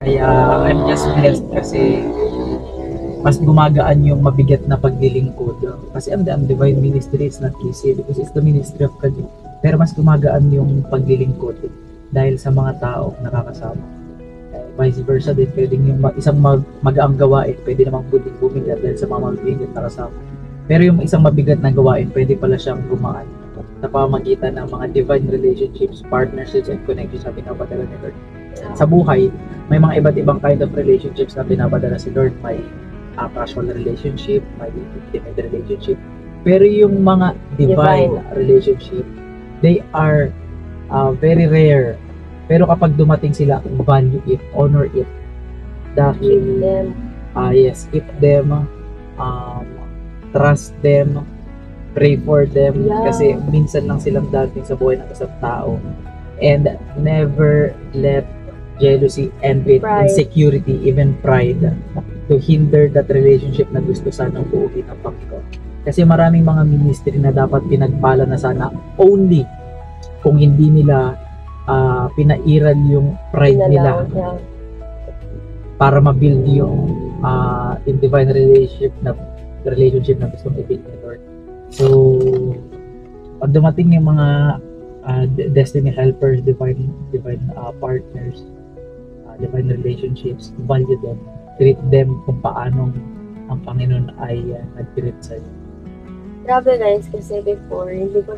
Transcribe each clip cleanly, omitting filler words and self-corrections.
Kaya I'm just blessed kasi mas gumagaan yung mabigat na paglilingkod. Kasi ang Divine Ministry is not easy because it's the ministry of God. Pero mas gumagaan yung paglilingkod dahil sa mga tao nakakasama. Vice versa din, pwedeng yung isang magaang gawain, pwede namang bumigat dahil sa mga mabigat na kasama. Pero yung isang mabigat na gawain, pwede pala siyang gumaan sa pamamagitan ng mga divine relationships, partnerships, and connections na pinapadala ni Lord. Sa buhay, may mga iba't ibang kind of relationships na pinapadala si Lord. May casual relationship, may intimate relationship. Pero yung mga divine relationship, they are very rare. Pero kapag dumating sila, value it, honor it. Dahil, yes, keep them, trust them, pray for them. Kasi minsan lang silang dating sa buhay ng isang tao. And never let jealousy, envy, insecurity, even pride to hinder that relationship na gusto sanang buuin ng Panginoon. Kasi maraming mga ministry na dapat pinagpala na sana only kung hindi nila pinairal yung pride nila para mabuild yung in divine relationship na gustong i-build ni Lord. So, pag dumating yung mga destiny helpers, divine partners, divine relationships, value them, treat them kung paanong ang Panginoon ay nag-treat sa'yo. Grabe guys, kasi before, hindi ko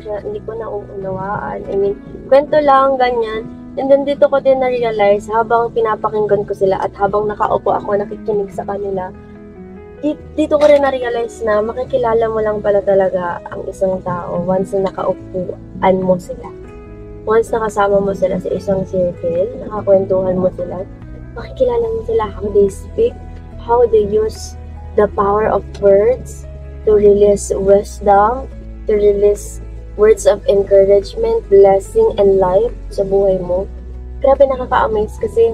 nauunawaan. I mean, kwento lang, ganyan. And then dito ko din na-realize, habang pinapakinggan ko sila at habang nakaupo ako nakikinig sa kanila, dito ko rin na-realize na makikilala mo lang pala talaga ang isang tao once na nakaupuan mo sila. Once nakasama mo sila sa isang circle, nakakwentuhan mo sila, makikilala mo sila how they speak, how they use the power of words, to release wisdom, to release words of encouragement, blessing, and life sa buhay mo. Grabe, nakaka-amaze kasi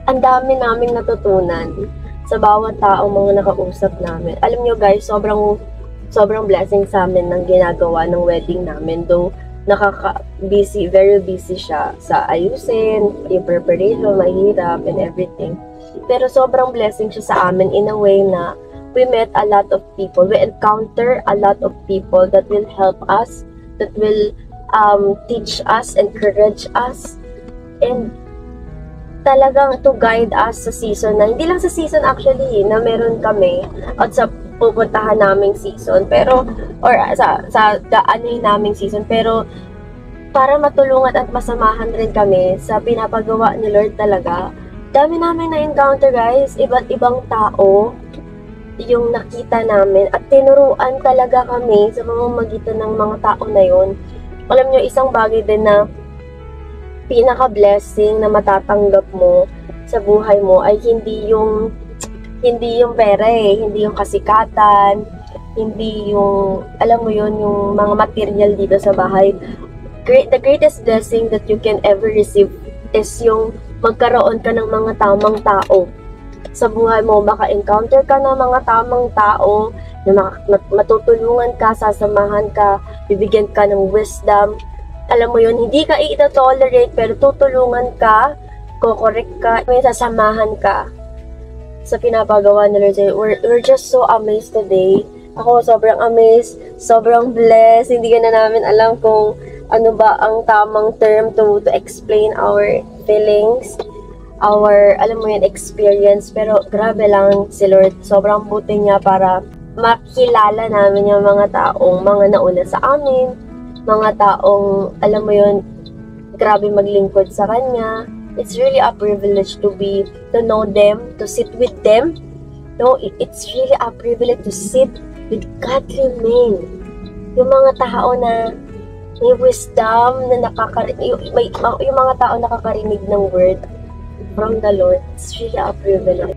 ang dami naming natutunan sa bawat tao mga nakausap namin. Alam nyo guys, sobrang blessing sa amin ng ginagawa ng wedding namin. Though, very busy siya sa ayusin, yung preparation, mahirap, and everything. Pero sobrang blessing siya sa amin in a way na we met a lot of people. We encounter a lot of people that will help us, that will teach us, encourage us, and talagang to guide us sa season na, hindi lang sa season actually, na meron kami at sa pupuntahan naming season, pero, or sa daanin naming season, pero para matulungan at masamahan rin kami sa pinapagawa ni Lord talaga. Dami namin na-encounter guys, iba't ibang tao, yung nakita namin at tinuruan talaga kami sa pamamagitan ng mga tao na yon. Alam nyo, isang bagay din na pinaka-blessing na matatanggap mo sa buhay mo ay hindi yung pera hindi yung kasikatan, hindi yung, alam mo yon, yung mga material dito sa bahay. The greatest blessing that you can ever receive is yung magkaroon ka ng mga tamang tao sa buhay mo. Maka-encounter ka ng mga tamang tao na matutulungan ka, sasamahan ka, bibigyan ka ng wisdom. Alam mo yun, hindi ka i-tolerate pero tutulungan ka, kukorek ka, may sasamahan ka sa pinapagawa nila. We're just so amazed today. Ako sobrang amazed, sobrang blessed. Hindi ka na namin alam kung ano ba ang tamang term to explain our feelings, our, alam mo yun, experience. Pero grabe lang si Lord, sobrang buti niya para makilala namin yung mga taong mga nauna sa amin, mga taong, alam mo yun, grabe maglingkod sa Kanya. It's really a privilege to know them, to sit with them. No, it's really a privilege to sit with godly men. Yung mga tao na may wisdom, na yung mga tao nakakarinig ng word from the Lord. It's really a privilege.